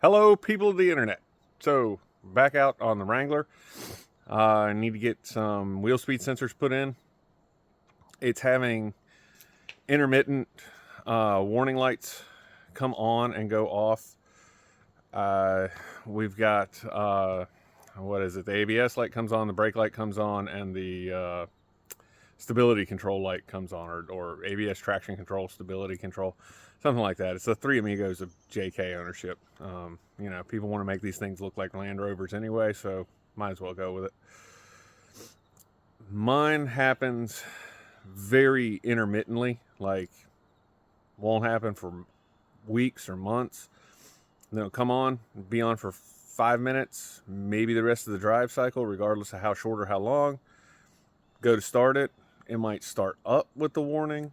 Hello, people of the internet. So, back out on the Wrangler. I need to get some wheel speed sensors put in. It's having intermittent warning lights come on and go off. We've got, what is it? The ABS light comes on, the brake light comes on, and the stability control light comes on, or ABS traction control, stability control, something like that. It's the Three Amigos of JK ownership. You know, people want to make these things look like Land Rovers anyway, so might as well go with it. Mine happens very intermittently, like won't happen for weeks or months. Then it'll come on, be on for 5 minutes, maybe the rest of the drive cycle, regardless of how short or how long. Go to start it, it might start up with the warning,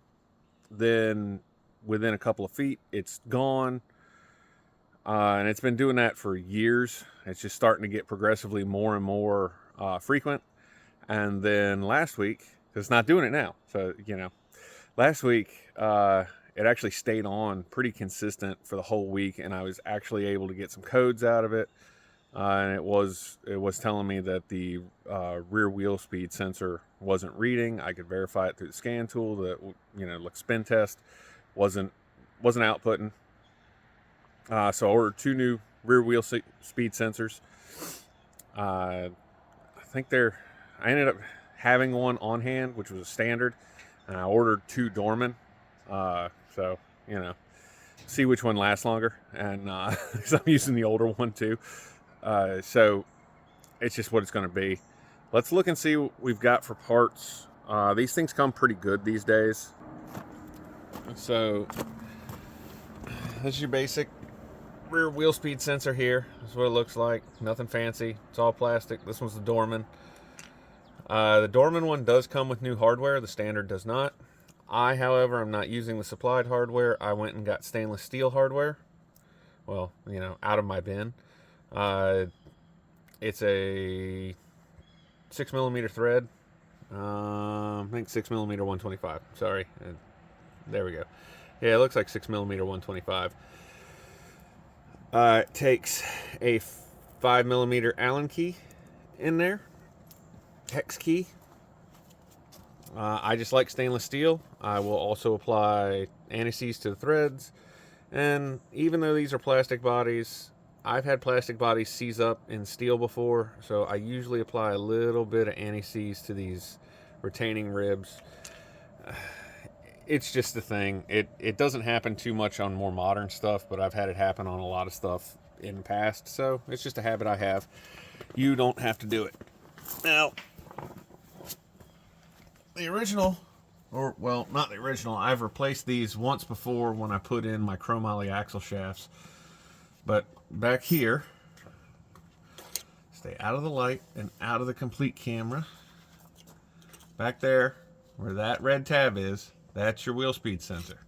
then within a couple of feet it's gone, and it's been doing that for years. It's just starting to get progressively more and more frequent. And then last week, because it's not doing it now, so you know, last week it actually stayed on pretty consistent for the whole week, and I was actually able to get some codes out of it. And it was telling me that the rear wheel speed sensor wasn't reading. I could verify it through the scan tool that, you know, like spin test, wasn't outputting. So I ordered 2 new rear wheel speed sensors. I ended up having one on hand, which was a standard, and I ordered 2 Dorman. So, you know, see which one lasts longer, and because I'm using the older one too. So it's just what it's going to be. Let's look and see what we've got for parts. These things come pretty good these days. So this is your basic rear wheel speed sensor here. This is what it looks like. Nothing fancy. It's all plastic. This one's the Dorman. The Dorman one does come with new hardware. The standard does not. I, however, am not using the supplied hardware. I went and got stainless steel hardware. Well, you know, out of my bin. It's a 6mm thread. I think 6mm 125. Sorry. There we go. Yeah, it looks like 6mm 125. It takes a 5mm Allen key in there. Hex key. I just like stainless steel. I will also apply anti-seize to the threads. And even though these are plastic bodies, I've had plastic bodies seize up in steel before, so I usually apply a little bit of anti-seize to these retaining ribs. It's just a thing. It doesn't happen too much on more modern stuff, but I've had it happen on a lot of stuff in the past, so it's just a habit I have. You don't have to do it. Now, the original, or well, not the original, I've replaced these once before when I put in my chromoly axle shafts. But back here, stay out of the light and out of the complete camera. Back there, where that red tab is, that's your wheel speed sensor.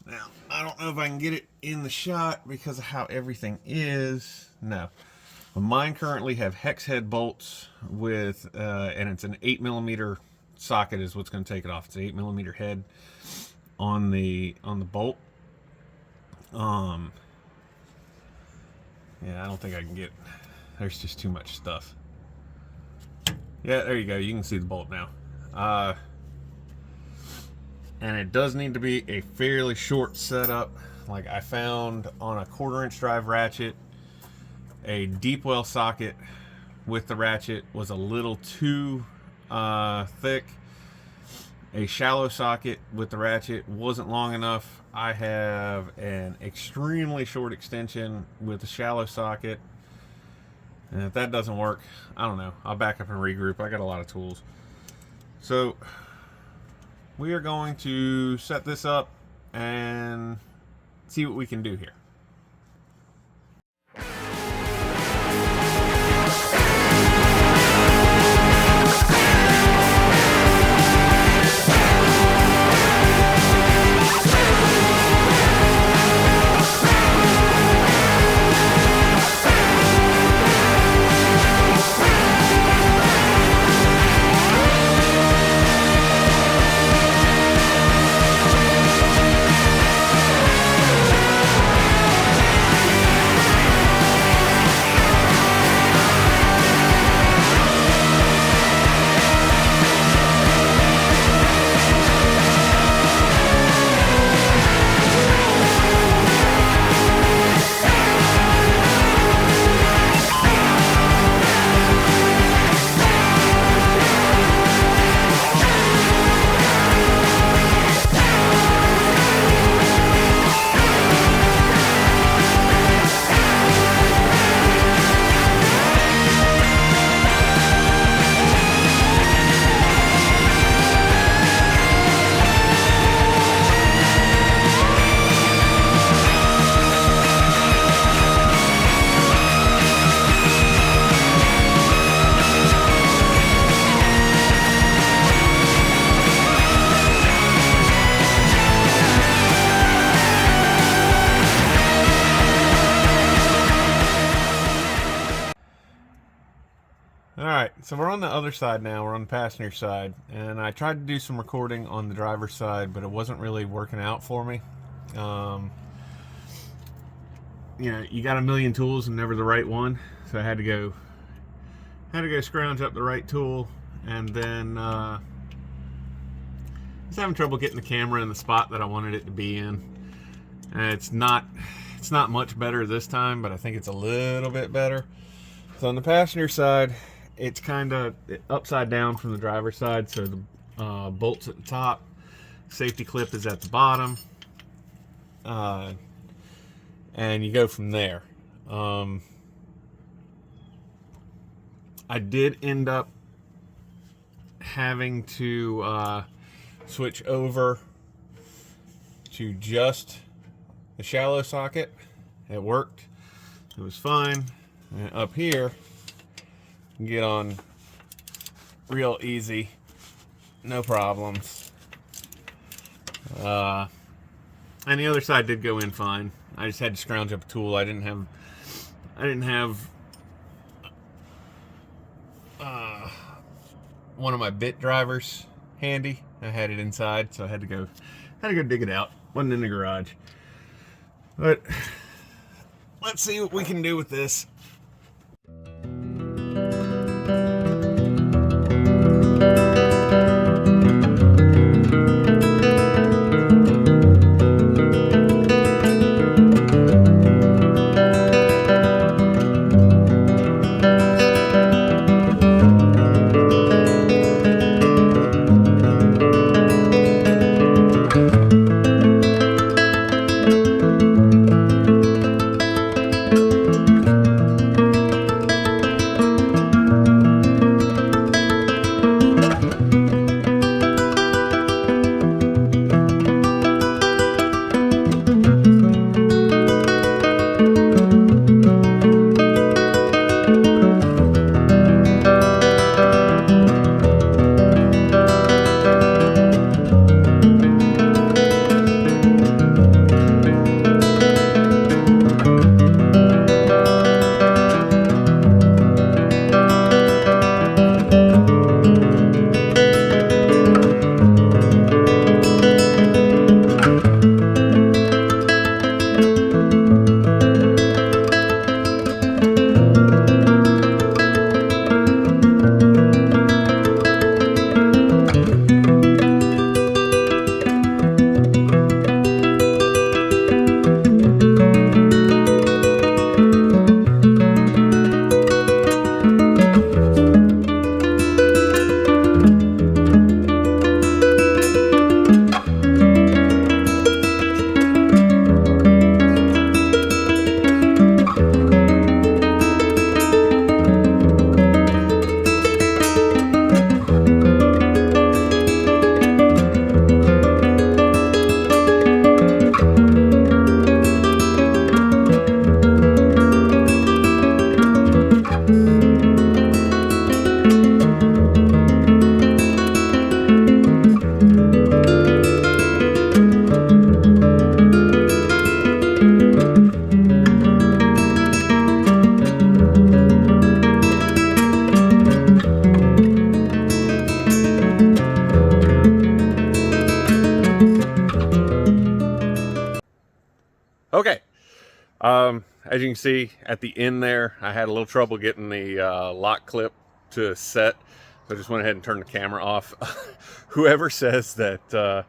Now, I don't know if I can get it in the shot because of how everything is. No. But mine currently have hex head bolts with, and it's an 8mm socket is what's going to take it off. It's an 8mm head on the bolt. Yeah, I don't think I can get, there's just too much stuff. Yeah, there you go. You can see the bolt now. And it does need to be a fairly short setup. Like I found on a 1/4" drive ratchet, a deep well socket with the ratchet was a little too thick. A shallow socket with the ratchet wasn't long enough. I have an extremely short extension with a shallow socket, and if that doesn't work, I don't know, I'll back up and regroup. I got a lot of tools. So we are going to set this up and see what we can do here. Alright, so we're on the other side now. We're on the passenger side. And I tried to do some recording on the driver's side, but it wasn't really working out for me. You know, you got a million tools and never the right one. So I had to go scrounge up the right tool. And then I was having trouble getting the camera in the spot that I wanted it to be in. And it's not much better this time, but I think it's a little bit better. So on the passenger side, it's kind of upside down from the driver's side. So the bolt's at the top, safety clip is at the bottom, and you go from there. I did end up having to switch over to just the shallow socket. It worked. It was fine. And up here, you can get on real easy, no problems. And the other side did go in fine. I just had to scrounge up a tool. I didn't have one of my bit drivers handy. I had it inside, so I had to go dig it out. Wasn't in the garage. But let's see what we can do with this. Okay, as you can see at the end there, I had a little trouble getting the lock clip to set, so I just went ahead and turned the camera off. Whoever says that,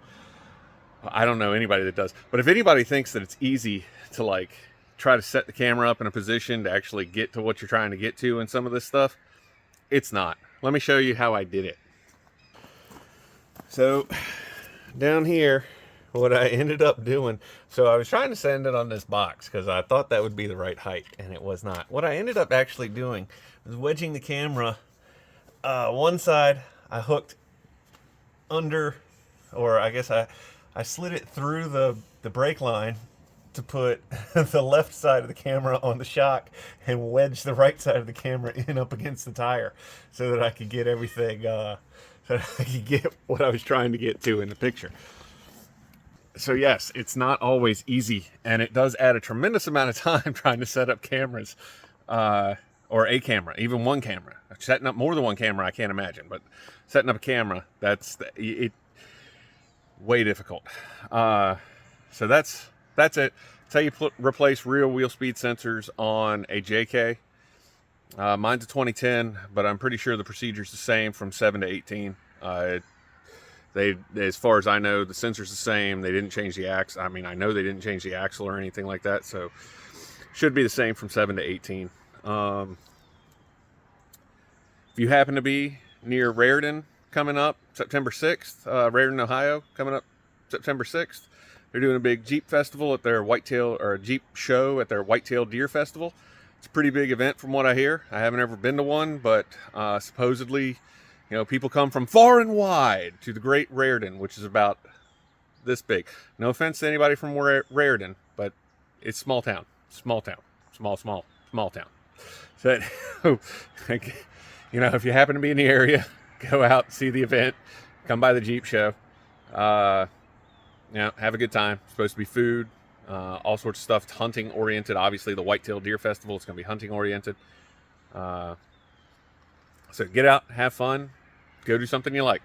I don't know anybody that does, but if anybody thinks that it's easy to like try to set the camera up in a position to actually get to what you're trying to get to and some of this stuff, it's not. Let me show you how I did it. So down here, what I ended up doing, so I was trying to send it on this box because I thought that would be the right height, and it was not. What I ended up actually doing was wedging the camera. One side I hooked under, or I guess I slid it through the brake line to put the left side of the camera on the shock and wedge the right side of the camera in up against the tire so that I could get everything, so that I could get what I was trying to get to in the picture. So yes, it's not always easy, and it does add a tremendous amount of time trying to set up cameras, or a camera, even one camera. Setting up more than one camera, I can't imagine, but setting up a camera, that's it. Way difficult. So that's it. That's how you replace real wheel speed sensors on a JK. Mine's a 2010, but I'm pretty sure the procedure's the same from 7 to 18. They, as far as I know, the sensor's the same. They didn't change the axle. I mean, I know they didn't change the axle or anything like that, so should be the same from 7 to 18. If you happen to be near Raritan coming up September 6th, Raritan, Ohio, coming up September 6th, they're doing a big Jeep festival at their whitetail, or a Jeep show at their whitetail deer festival. It's a pretty big event from what I hear. I haven't ever been to one, but supposedly, you know, people come from far and wide to the great Raritan, which is about this big. No offense to anybody from Raritan, but it's small town. Small town. Small town. So, you know, if you happen to be in the area, go out, see the event, come by the Jeep show. You know, have a good time. It's supposed to be food, all sorts of stuff. It's hunting oriented. Obviously, the Whitetail Deer Festival is going to be hunting oriented. So get out, have fun, go do something you like.